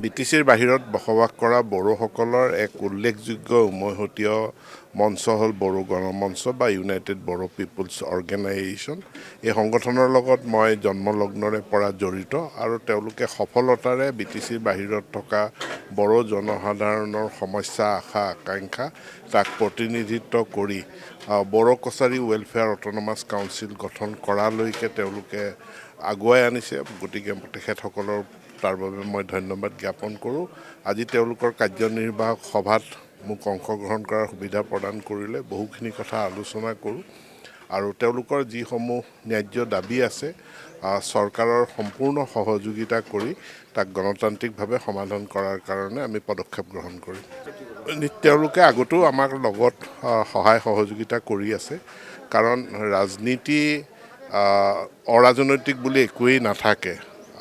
বিটিচিৰ বাহিৰত বসবাস কৰা বড়োসকলৰ এক উল্লেখযোগ্য উমৈহতীয়া মঞ্চ হ'ল বড়ো গণমঞ্চ বা ইউনাইটেড বড়ো পিপুলছ অৰ্গেনাইজেশ্যন। এই সংগঠনৰ লগত মই জন্মলগ্নৰে পৰা জড়িত আৰু তেওঁলোকে সফলতাৰে বিটিচিৰ বাহিৰত থকা বড়ো জনসাধাৰণৰ সমস্যা আশা আকাংক্ষা তাক প্ৰতিনিধিত্ব কৰি Bodo Kachari Welfare Autonomous Council গঠন কৰালৈকে তেওঁলোকে আগুৱাই আনিছে। গতিকে তেখেতসকলৰ তাৰ বাবে মই ধন্যবাদ জ্ঞাপন কৰোঁ। আজি তেওঁলোকৰ কাৰ্যনিৰ্বাহক সভাত মোক অংশগ্ৰহণ কৰাৰ সুবিধা প্ৰদান কৰিলে বহুখিনি কথা আলোচনা কৰোঁ আৰু তেওঁলোকৰ যিসমূহ ন্যায্য দাবী আছে চৰকাৰৰ সম্পূৰ্ণ সহযোগিতা কৰি তাক গণতান্ত্ৰিকভাৱে সমাধান কৰাৰ কাৰণে আমি পদক্ষেপ গ্ৰহণ কৰিম। তেওঁলোকে আগতেও আমাক লগত সহায় সহযোগিতা কৰি আছে, কাৰণ ৰাজনীতি অৰাজনৈতিক বুলি একোৱেই নাথাকে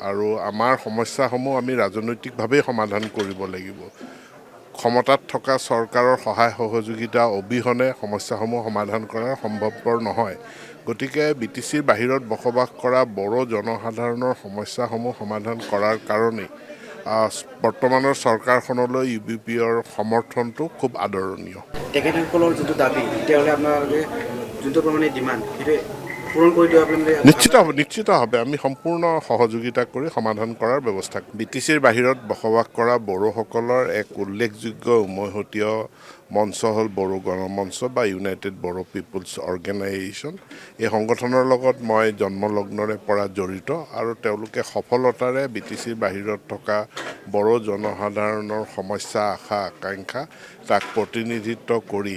আৰু আমাৰ সমস্যাসমূহ আমি ৰাজনৈতিকভাৱেই সমাধান কৰিব লাগিব। ক্ষমতাত থকা চৰকাৰৰ সহায় সহযোগিতা অবিহনে সমস্যাসমূহ সমাধান কৰা সম্ভৱপৰ নহয়। গতিকে বিটিচিৰ বাহিৰত বসবাস কৰা বড়ো জনসাধাৰণৰ সমস্যাসমূহ সমাধান কৰাৰ কাৰণেই বৰ্তমানৰ চৰকাৰখনলৈ UBPৰ সমৰ্থনটো খুব আদৰণীয়। তেখেতসকলৰ যিটো দাবী, তেতিয়াহ'লে আপোনালোকে যোনটো পৰিমাণে ডিমাণ্ড সেইটো পূৰণ কৰি দিব নিশ্চিতভাৱে আমি সম্পূৰ্ণ সহযোগিতা কৰি সমাধান কৰাৰ ব্যৱস্থা। বিটিচিৰ বাহিৰত বসবাস কৰা বড়োসকলৰ এক উল্লেখযোগ্য উমৈহতীয়া মঞ্চ হ'ল বড়ো গণমঞ্চ বা ইউনাইটেড বড়ো পিপুলছ অৰ্গেনাইজেশ্যন। এই সংগঠনৰ লগত মই জন্মলগ্নৰে পৰা জড়িত আৰু তেওঁলোকে সফলতাৰে বিটিচিৰ বাহিৰত থকা বড়ো জনসাধাৰণৰ সমস্যা আশা আকাংক্ষা তাক প্ৰতিনিধিত্ব কৰি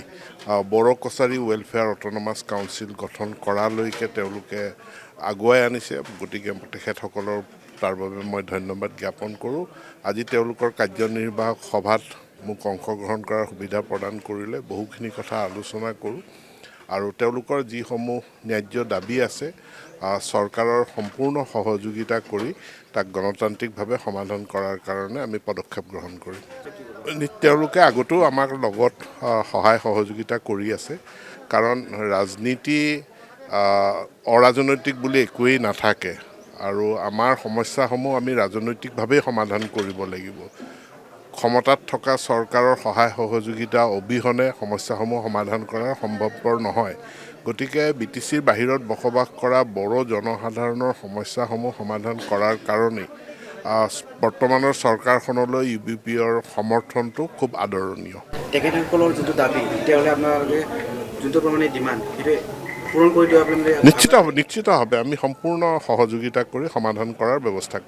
Bodo Kachari Welfare Autonomous Council গঠন কৰালৈকে তেওঁলোকে আগুৱাই আনিছে। গতিকে তেখেতসকলৰ তাৰ বাবে মই ধন্যবাদ জ্ঞাপন কৰোঁ। আজি তেওঁলোকৰ কাৰ্যনিৰ্বাহক সভাত মোক অংশগ্ৰহণ কৰাৰ সুবিধা প্ৰদান কৰিলে বহুখিনি কথা আলোচনা কৰোঁ আৰু তেওঁলোকৰ যিসমূহ ন্যায্য দাবী আছে চৰকাৰৰ সম্পূৰ্ণ সহযোগিতা কৰি তাক গণতান্ত্ৰিকভাৱে সমাধান কৰাৰ কাৰণে আমি পদক্ষেপ গ্ৰহণ কৰিম। তেওঁলোকে আগতেও আমাক লগত সহায় সহযোগিতা কৰি আছে, কাৰণ ৰাজনীতি অৰাজনৈতিক বুলি একোৱেই নাথাকে আৰু আমাৰ সমস্যাসমূহ আমি ৰাজনৈতিকভাৱেই সমাধান কৰিব লাগিব। ক্ষমতাত থকা চৰকাৰৰ সহায় সহযোগিতা অবিহনে সমস্যাসমূহ সমাধান কৰা সম্ভৱপৰ নহয়। গতিকে বিটিচিৰ বাহিৰত বসবাস কৰা বড়ো জনসাধাৰণৰ সমস্যাসমূহ সমাধান কৰাৰ কাৰণেই বৰ্তমানৰ চৰকাৰখনলৈ UBPৰ সমৰ্থনটো খুব আদৰণীয়। তেখেতসকলৰ যিটো দাবী, তেতিয়াহ'লে আপোনালোকে যোনটো পৰিমাণে ডিমাণ্ড সেইটো পূৰণ কৰি দিব নিশ্চিতভাৱে আমি সম্পূৰ্ণ সহযোগিতা কৰি সমাধান কৰাৰ ব্যৱস্থা কৰিম।